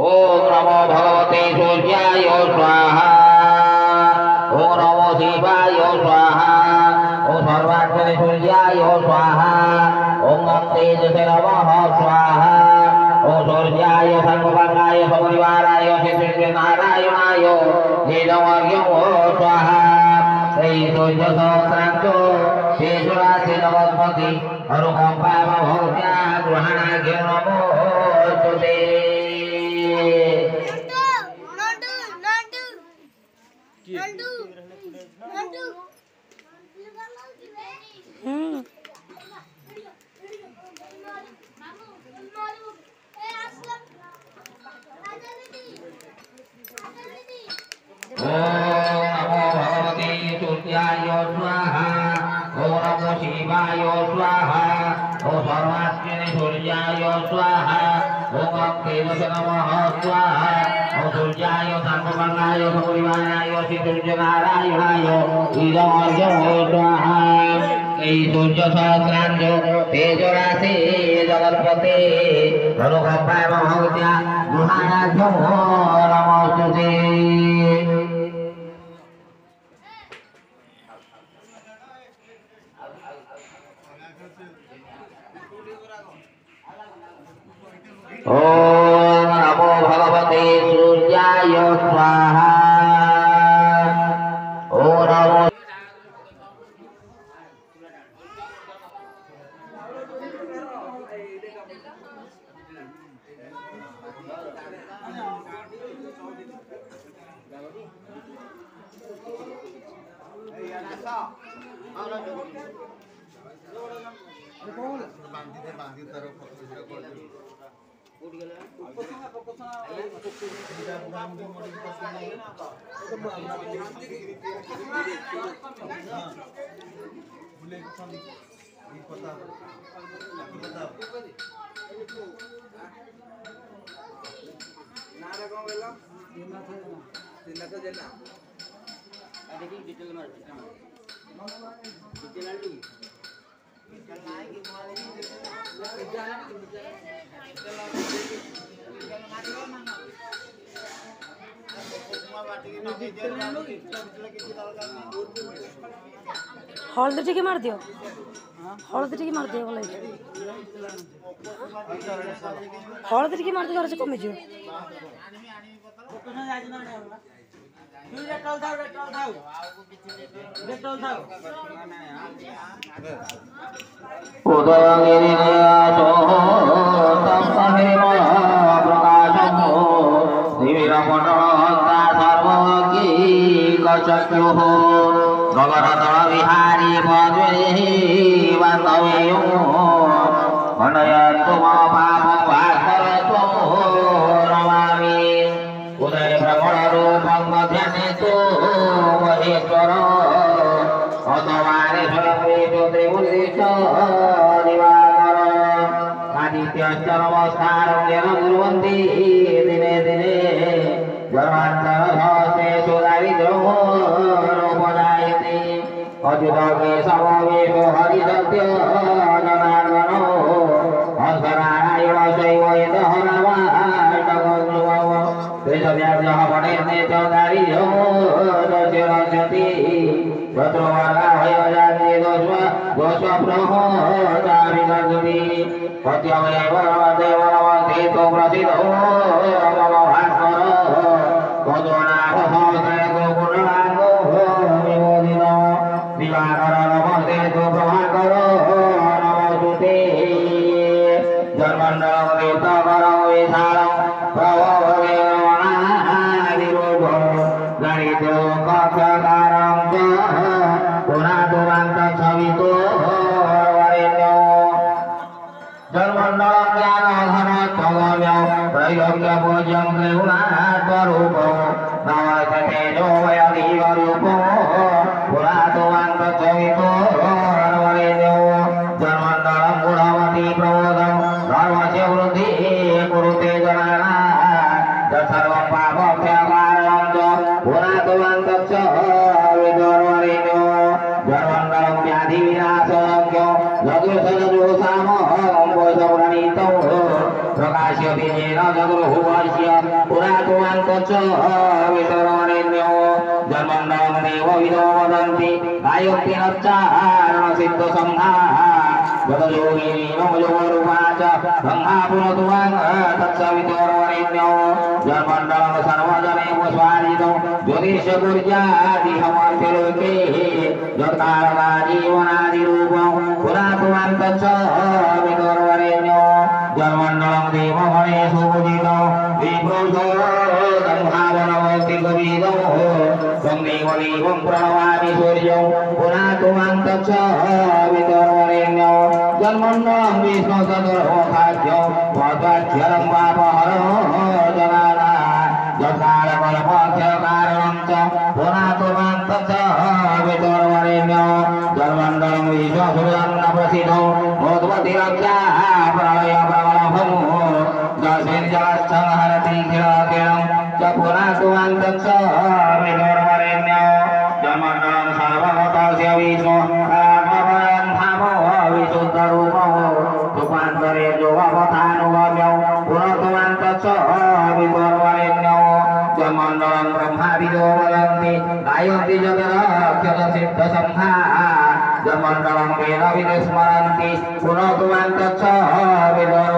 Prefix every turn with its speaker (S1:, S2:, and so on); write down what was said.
S1: ओम नमो भगवते सूर्याय स्वाहा ओम नमो शिवाय स्वाहा ओम सर्वात्मने सूर्याय स्वाहा ओम तेजसे नमः स्वाहा ओम सूर्याय सर्वभंगाय परिवाराय श्री नारायणाय नीलवर्गो स्वाहा श्री सूर्य सहस्रांशो शेषराशि नवस्पति अनुकंपा भवत्या ग्रहणाग्यो नमोस्तुते शिवाय स्वाहा ओम सर्वात्मने सूर्याय स्वाहा ओम तेजसे नमः स्वाहा ओम सूर्याय सर्वभंगाय परिवाराय श्री सूर्य नारायणाय नीलवर्गो स्वाहा सूर्य सहस्रांश तेजराशि जगत्पते अनुकंपाय भवत्या गृहाणाभ्यो नमोस्तुते ओम नमो भगवते सूर्याय स्वाहा ओम नमो
S2: हल्दी टिके मार दियो हल्दी टिके मार दियो बोले हल्दी टिके मार दियो कमे जो
S1: गगनतल विहारी पद्मे बान्धव्यो मनयतु मम पापं भास्करत्वं नमामि उदय भ्रमणरूपं ध्यानेतु महेश्वर अतवारेश्वरमेषु त्रिमुद्रिश दिवाकर आदित्यश्च नमस्कारं येन कुर्वन्ति दिने दिने जन्मान्तरसहस्रेषु दारिद्र्यो अच्युतके समवेशो हरिसत्य जनार्दनो हंसनारायण शैव यतः नमाष्टकं देशव्याप्तः पठेन्ते च दारिद्र्यो रस्यति तत्र वर्गाभयजान्ति दोषप्रहो चाभिगच्छति सत्यमेव देव नमस्ते तु प्रसिद्धो मम भास्कर मधुनाथसहस्रे गुणनाथो विमोदिनो दिवाकर नमस्ते तु प्रभाकर नमोस्तुते जन्मण्डलं तीर्थकरं विशालं प्रभवे रमणादिरूपं गणितोपकारं च पुरातुरान्तच्छवितो वरेण्यो जन्मण्डलं ज्ञानघनत्वगम्यं त्रैलोक्यपूज्यं त्रिगुणात्मरूपं नमस्ते जो वयदीवरूपो पुरातुरान्तच्छवितो वरेण्यो जन्मण्डलं गुणवती प्रबोधं धर्मस्य वृद्धिः कुरुते जनानां सर्वं पापभ्यकारं च पुरातुरान्तच्च विदुर्वरेण्यो जन्मण्डलं व्याधिविनाशज्ञो यदुर्षदुसामो प्रकाश्यति येन जगुर्भुवस्य पुरातुमान्तश्च विदुर्वरेण्यो जन्मण्डलं देवविदो वदन्ति गायन्ति नच्चारणसिद्धसंघा गतयोगिनो योगरूपा च ब्रह्मा पुनतुवां तत्सवितुर्वरेण्यो जन्मण्डलं सर्वजनेषु स्वादितो ज्योतिषगुर्यादिसमर्त्यलोके यत्कारणा जीवनादिरूपं पुरातुमान्तश्च विदुर्वरेण्यो जन्मण्डलं देवगणेषु पूजितो विप्रोषो ब्रह्मावनमस्तिकविदो तं देवदेवं प्रणमामि सूर्यं पुरातुमान्तश्च विदुर्वरेण्यो जन्मण्डलं विष्णुसदुर्भोखाद्यो भद्वाच्यरं पापहरो जगाना जत्कालकल्पक्षकारणं च पुरातुमान्तश्च विदुर्वरेण्यो जन्मण्डलं विश्वसूर्यन्नप्रसिद्धो भूतवतिरक्षा प्रलयप्रबलभमो दशेन्द्रश्चहरति किलकिलं च पुरातुमान्तश्च विदुर्वरेण्यो जन्मण्डलं सर्वगतस्य विष्णु विशुद्धरूपो रूपान्तरे योगपथानुगम्यो पुनर्तुमान्तश्च विदुर्वरेण्यो जन्मण्डलं ब्रह्माविदो वदन्ति गायन्ति जगदक्षरसिद्धसंघा जन्मण्डलं वेदविदुः स्मरन्ति पुनर्तुमान्तश्च विदुर्वरेण्यो